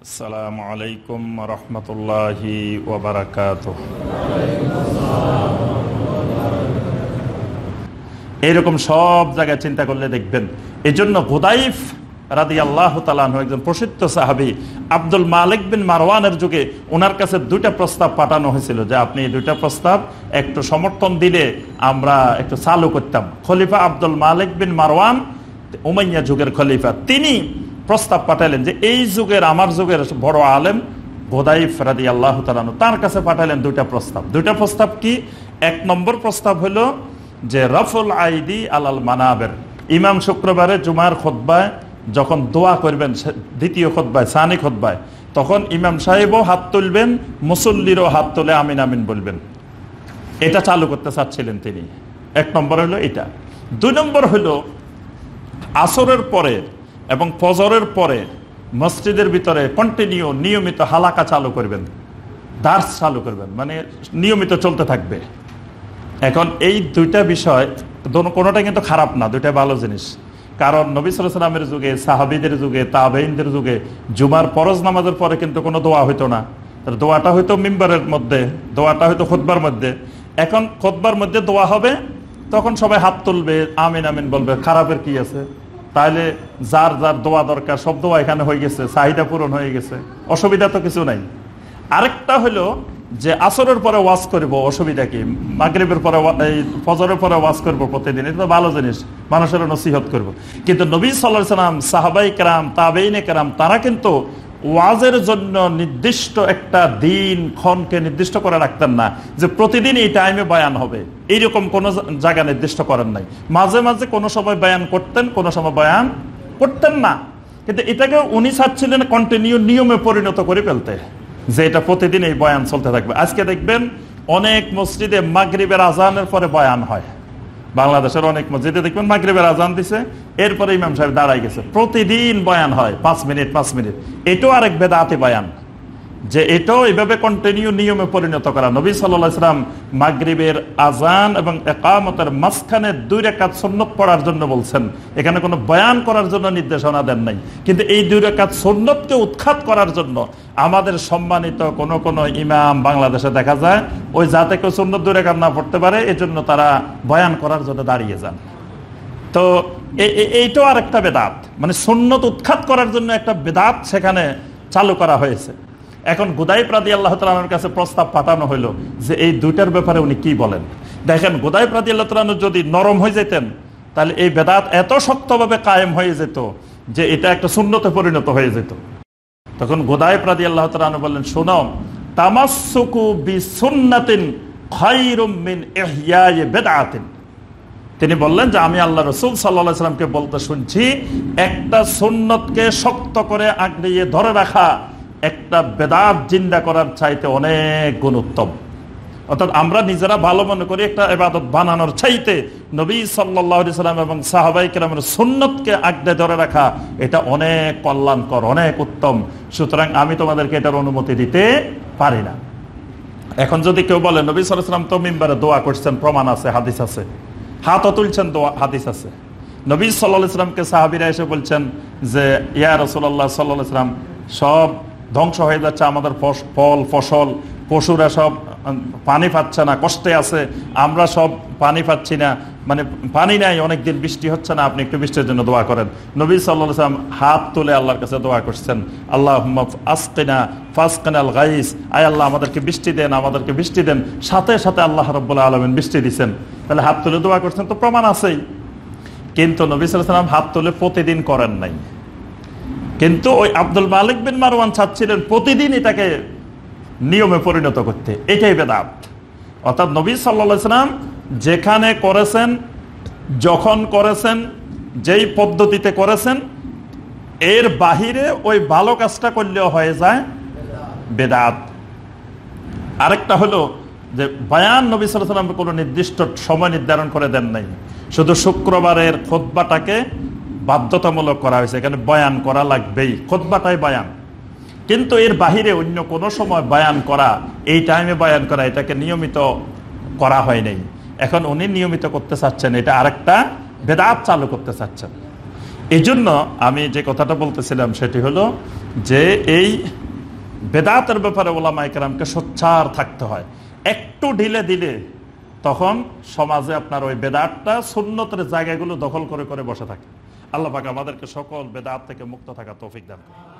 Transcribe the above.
আসসালামু আলাইকুম রহমতুল্লাহি ওয়া বারাকাতুহু। এইরকম সব জায়গায় চিন্তা করলে দেখবেন। এই জন্য হুদাইফ রাদিয়াল্লাহু তাআলা আনহু একজন প্রসিদ্ধ সাহাবী, আব্দুল মালিক বিন মারওয়ানের যুগে ওনার কাছে দুইটা প্রস্তাব পাঠানো হয়েছিল যে আপনি দুইটা প্রস্তাব একটু সমর্থন দিলে আমরা একটু চালু করতাম। খলিফা আব্দুল মালিক বিন মারওয়ান, উমাইয়া যুগের খলিফা, তিনি প্রস্তাব পাঠালেন যে এই যুগের, আমার যুগের বড় আলেম হুদাইফ রাদিয়াল্লাহু তাআলা আনহু, তার কাছে পাঠালেন দুইটা প্রস্তাব। দুইটা প্রস্তাব কি? এক নম্বর প্রস্তাব হলো যে রফুল আইদি আলাল মানাবের, ইমাম শুক্রবারে জুমার খুতবায় যখন দোয়া করবেন, দ্বিতীয় খুতবায়, সানি খুতবায়, তখন ইমাম সাহেবও হাত তুলবেন, মুসল্লিরও হাত তুলে আমিন আমিন বলবেন। এটা চালু করতে চাচ্ছিলেন তিনি। এক নম্বর হলো এটা। দুই নম্বর হলো আসরের পরে এবং ফজরের পরে মসজিদের ভিতরে কন্টিনিউ নিয়মিত হালাকা চালু করবেন, দার্স চালু করবেন, মানে নিয়মিত চলতে থাকবে। এখন এই দুইটা বিষয় কোনোটা কিন্তু খারাপ না, দুইটা ভালো জিনিস। কারণ নবী সাল্লাল্লাহু আলাইহি ওয়াসাল্লামের যুগে, সাহাবীদের যুগে, তাবেঈনদের যুগে জুমার ফরজ নামাজের পরে কিন্তু কোনো দোয়া হইতো না। দোয়াটা হয়তো মিম্বারের মধ্যে, দোয়াটা হয়তো খুতবার মধ্যে। এখন খুতবার মধ্যে দোয়া হবে, তখন সবাই হাত তুলবে, আমিন আমিন বলবে। খারাপের কি আছে? তাহলে যার যার দোয়া দরকার সব দোয়া এখানে হয়ে গেছে, চাহিদা পূরণ হয়ে গেছে, অসুবিধা তো কিছু নাই। আরেকটা হলো যে আসরের পরে ওয়াজ করব, অসুবিধা কি? মাগরিবের পরে, এই ফজরের পরে ওয়াজ করব প্রতিদিন, এটা তো ভালো জিনিস, মানুষের নসিহত করব। কিন্তু নবী সাল্লাল্লাহু আলাইহি ওয়াসাল্লাম, সাহাবায়ে কেরাম, তাবেঈনে কেরাম, তারা কিন্তু ওয়াজের জন্য নির্দিষ্ট একটা দিন ক্ষণকে নির্দিষ্ট করে রাখতেন না যে প্রতিদিন এই টাইমে বয়ান হবে, এইরকম কোনো জায়গা নির্দিষ্ট করেন নাই। মাঝে মাঝে কোনো সময় বয়ান করতেন, কোনো সময় বয়ান করতেন না। কিন্তু এটাকে উনি চাচ্ছিলেন কন্টিনিউ নিয়মে পরিণত করে ফেলতে, যে এটা প্রতিদিন এই বয়ান চলতে থাকবে। আজকে দেখবেন অনেক মসজিদে মাগরিবের আজানের পরে বয়ান হয়। বাংলাদেশের অনেক মসজিদে দেখবেন মাগরিবের আজান দিছে, এরপরে ইমাম সাহেব দাঁড়াই গেছে, প্রতিদিন বয়ান হয় 5 মিনিট 5 মিনিট। এটাও আরেক বেদাতি বয়ান, যে এটাও এইভাবে কন্টিনিউ নিয়মে পরিণত করা। নবী সাল্লাল্লাহু আলাইহি ওয়াসাল্লাম মাগরিবের আজান এবং ইকামতের মাঝখানে 2 রাকাত সুন্নত পড়ার জন্য বলছেন, এখানে কোনো বয়ান করার জন্য নির্দেশনা দেন নাই। কিন্তু এই 2 রাকাত সুন্নতকে উৎখাত করার জন্য আমাদের সম্মানিত কোন কোন ইমাম বাংলাদেশে দেখা যায়, ওই যাতে কেউ সুন্নত 2 রাকাত না পড়তে পারে এজন্য তারা বয়ান করার জন্য দাঁড়িয়ে যান। তো এইটাও আরেকটা বেদাত, মানে সুন্নত উৎখাত করার জন্য একটা বেদাত সেখানে চালু করা হয়েছে। এখন হুদাইফ রাদিয়াল্লাহু তাআলা আনহুর কাছে প্রস্তাব পাঠানো হলো যে এই দুইটার ব্যাপারে উনি কি বলেন। দেখেন, হুদাইফ রাদিয়াল্লাহু তাআলা আনহু যদি নরম হয়ে যেতেন, তাহলে এই বেদাত এত শক্তভাবে কায়েম হয়ে যেত যে এটা একটা সুন্নতে পরিণত হয়ে যেত। তখন হুদাইফ রাদিয়াল্লাহু তাআলা আনহু বললেন, শোনো, তামাসসুকু বিসুন্নাতিন খায়রুম মিন ইহয়াই বিদআতিন। তিনি বললেন যে আমি আল্লাহ রাসূল সাল্লাল্লাহু আলাইহি ওয়াসাল্লামকে বলতে শুনছি, একটা সুন্নতকে শক্ত করে আঁকড়িয়ে ধরে রাখা একটা বেদাত জিন্দা করার চাইতে অনেক গুণ উত্তম। অর্থাৎ আমরা নিজেরা ভালো মনে করি একটা ইবাদত বানানোর চাইতে নবী সাল্লাল্লাহু আলাইহি ওয়াসাল্লাম এবং সাহাবায়ে কেরামের সুন্নতকে আঁকড়ে ধরে রাখা এটা অনেক কল্যাণকর, অনেক উত্তম। সুতরাং আমি তোমাদেরকে এটার অনুমতি দিতে পারি না। এখন যদি কেউ বলে নবী সাল্লাল্লাহু আলাইহি ওয়াসাল্লাম তো মিম্বারে দোয়া করছেন, প্রমাণ আছে, হাদিস আছে, হাতও তুলছেন, দোয়া হাদিস আছে। নবী সাল্লাল্লাহু আলাইহি ওয়াসাল্লামকে সাহাবীরা এসে বলছেন যে ইয়া রাসূলুল্লাহ সাল্লাল্লাহু আলাইহি ওয়াসাল্লাম, সব ধ্বংস হয়ে যাচ্ছে আমাদের ফল ফসল, পশুরা সব পানি পাচ্ছে না, কষ্টে আছে, আমরা সব পানি পাচ্ছি না, মানে পানি নাই, অনেকদিন বৃষ্টি হচ্ছে না, আপনি একটু বৃষ্টির জন্য দোয়া করেন। নবী সাল্লাল্লাহু আলাইহি ওয়াসাল্লাম হাত তুলে আল্লাহর কাছে দোয়া করছেন, আল্লাহুম্মা আসকিনা ফাসকিনাল গাইস, আয় আল্লাহ আমাদেরকে বৃষ্টি দেন, আমাদেরকে বৃষ্টি দেন। সাথে সাথে আল্লাহ রাব্বুল আলামিন বৃষ্টি দিয়েছেন। তাহলে হাত তুলে দোয়া করছেন তো প্রমাণ আছেই। কিন্তু নবী সাল্লাল্লাহু আলাইহি ওয়াসাল্লাম হাত তুলে প্রতিদিন করেন নাই। কিন্তু ওই আব্দুল মালিক বিন মারওয়ান চাচ্ছিলেন প্রতিদিন এটাকে নিয়মে পরিণত করতে, এটাই বেদাত। অর্থাৎ নবী সাল্লাল্লাহু আলাইহি ওয়াসাল্লাম যেখানে করেছেন, যখন করেছেন, যেই পদ্ধতিতে করেছেন, এর বাহিরে ওই ভালো কাজটা করলেও হয়ে যায় বেদাত। আরেকটা হলো যে বয়ান নবী সাল্লাল্লাহু আলাইহি ওয়াসাল্লাম কোনো নির্দিষ্ট সময় নির্ধারণ করে দেন নাই, শুধু শুক্রবারের খুতবাটাকে বাধ্যতামূলক করা হয়েছে, এখানে বয়ান করা লাগবেই, খুতবাটাই বয়ান। কিন্তু এর বাহিরে অন্য কোনো সময় বয়ান করা, এই টাইমে বয়ান করা, এটাকে নিয়মিত করা হয় নাই। এখন উনি নিয়মিত করতে চাচ্ছেন, এটা আরেকটা বেদাত চালু করতে চাচ্ছেন। এই জন্য আমি যে কথাটা বলতেছিলাম সেটি হলো যে এই বেদাতের ব্যাপারে ওলামায়ে কেরামকে সোচ্চার থাকতে হয়। একটু ঢিলে দিলে তখন সমাজে আপনার ওই বেদাতটা সুন্নতের জায়গাগুলো দখল করে করে বসে থাকে। আল্লাহ পাক আমাদেরকে সকল বেদাত থেকে মুক্ত থাকা তৌফিক দান করুন।